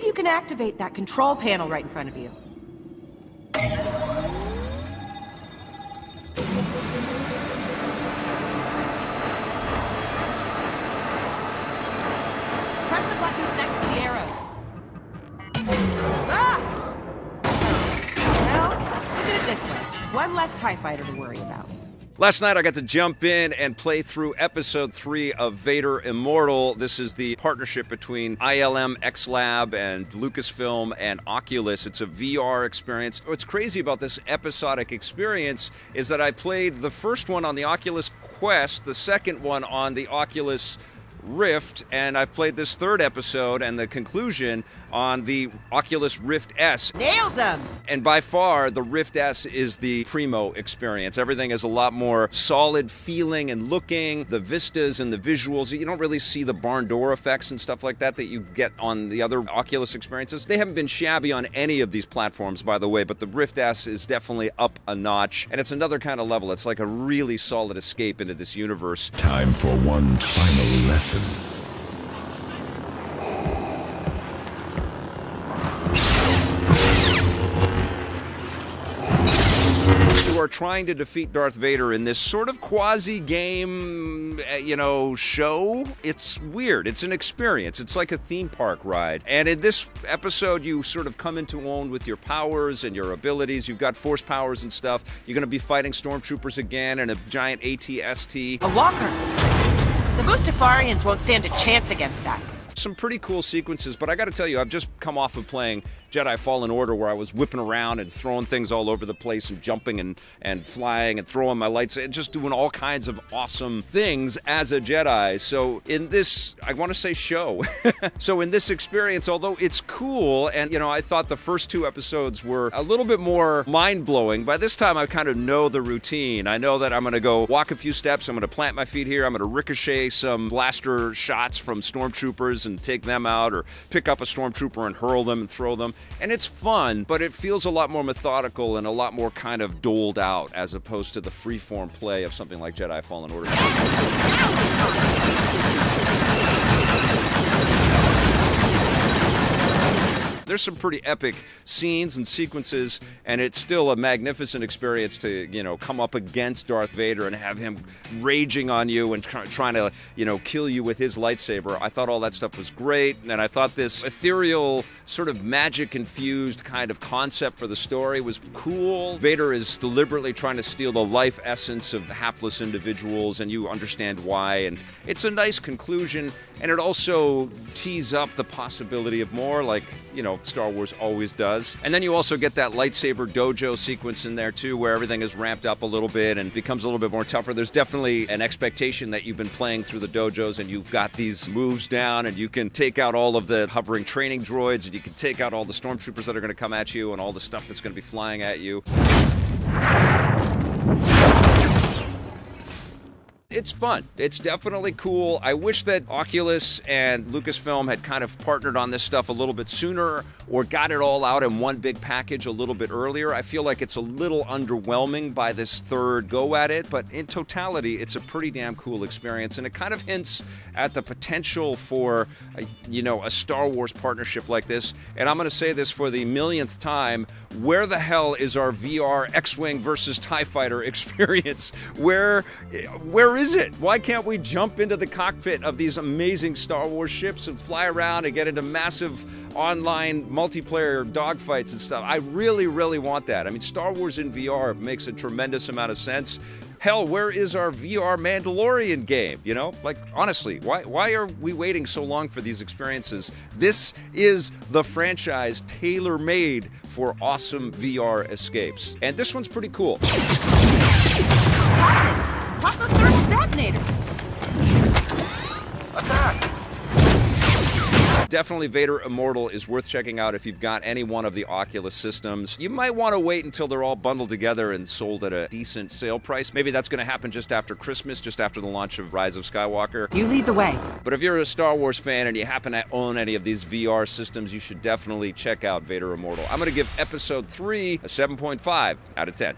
if you can activate that control panel right in front of you. Press the buttons next to the arrows. Ah! Well, look at it this way. One less TIE fighter to worry about. Last night I got to jump in and play through episode 3 of Vader Immortal. This is the partnership between ILM X Lab and Lucasfilm and Oculus. It's a VR experience. What's crazy about this episodic experience is that I played the first one on the Oculus Quest, the second one on the Oculus Rift, and I've played this third episode and the conclusion on the Oculus Rift S. Nailed them! And by far, the Rift S is the primo experience. Everything is a lot more solid feeling and looking. The vistas and the visuals, you don't really see the barn door effects and stuff like that you get on the other Oculus experiences. They haven't been shabby on any of these platforms, by the way, but the Rift S is definitely up a notch, and it's another kind of level. It's like a really solid escape into this universe. Time for one final lesson. You are trying to defeat Darth Vader in this sort of quasi-game, show. It's weird. It's an experience. It's like a theme park ride. And in this episode, you sort of come into own with your powers and your abilities. You've got force powers and stuff. You're going to be fighting stormtroopers again and a giant AT-ST. A walker. The Mustafarians won't stand a chance against that. Some pretty cool sequences, but I gotta tell you, I've just come off of playing Jedi Fallen Order, where I was whipping around and throwing things all over the place and jumping and flying and throwing my lights and just doing all kinds of awesome things as a Jedi. So in this, I want to say show. So in this experience, although it's cool, and I thought the first 2 episodes were a little bit more mind-blowing, by this time I kind of know the routine. I know that I'm going to go walk a few steps, I'm going to plant my feet here, I'm going to ricochet some blaster shots from stormtroopers and take them out, or pick up a stormtrooper and hurl them and throw them. And it's fun, but it feels a lot more methodical and a lot more kind of doled out as opposed to the freeform play of something like Jedi Fallen Order. There's some pretty epic scenes and sequences, and it's still a magnificent experience to, come up against Darth Vader and have him raging on you and trying to, kill you with his lightsaber. I thought all that stuff was great, and I thought this ethereal, sort of magic-infused kind of concept for the story was cool. Vader is deliberately trying to steal the life essence of hapless individuals, and you understand why, and it's a nice conclusion, and it also tees up the possibility of more, like, Star Wars always does. And then you also get that lightsaber dojo sequence in there too, where everything is ramped up a little bit and becomes a little bit more tougher. There's definitely an expectation that you've been playing through the dojos and you've got these moves down, and you can take out all of the hovering training droids, and you can take out all the stormtroopers that are going to come at you and all the stuff that's going to be flying at you. It's fun. It's definitely cool. I wish that Oculus and Lucasfilm had kind of partnered on this stuff a little bit sooner, or got it all out in one big package a little bit earlier. I feel like it's a little underwhelming by this third go at it, but in totality, it's a pretty damn cool experience, and it kind of hints at the potential for, a Star Wars partnership like this. And I'm going to say this for the millionth time: where the hell is our VR X-Wing versus TIE Fighter experience? Where is it? Why can't we jump into the cockpit of these amazing Star Wars ships and fly around and get into massive online multiplayer dogfights and stuff? I really, really want that. I mean, Star Wars in VR makes a tremendous amount of sense. Hell, where is our VR Mandalorian game? Honestly, why are we waiting so long for these experiences? This is the franchise tailor-made for awesome VR escapes. And this one's pretty cool. Toss those thermal detonators! What's that? Definitely Vader Immortal is worth checking out if you've got any one of the Oculus systems. You might want to wait until they're all bundled together and sold at a decent sale price. Maybe that's going to happen just after Christmas, just after the launch of Rise of Skywalker. You lead the way. But if you're a Star Wars fan and you happen to own any of these VR systems, you should definitely check out Vader Immortal. I'm going to give episode 3 a 7.5 out of 10.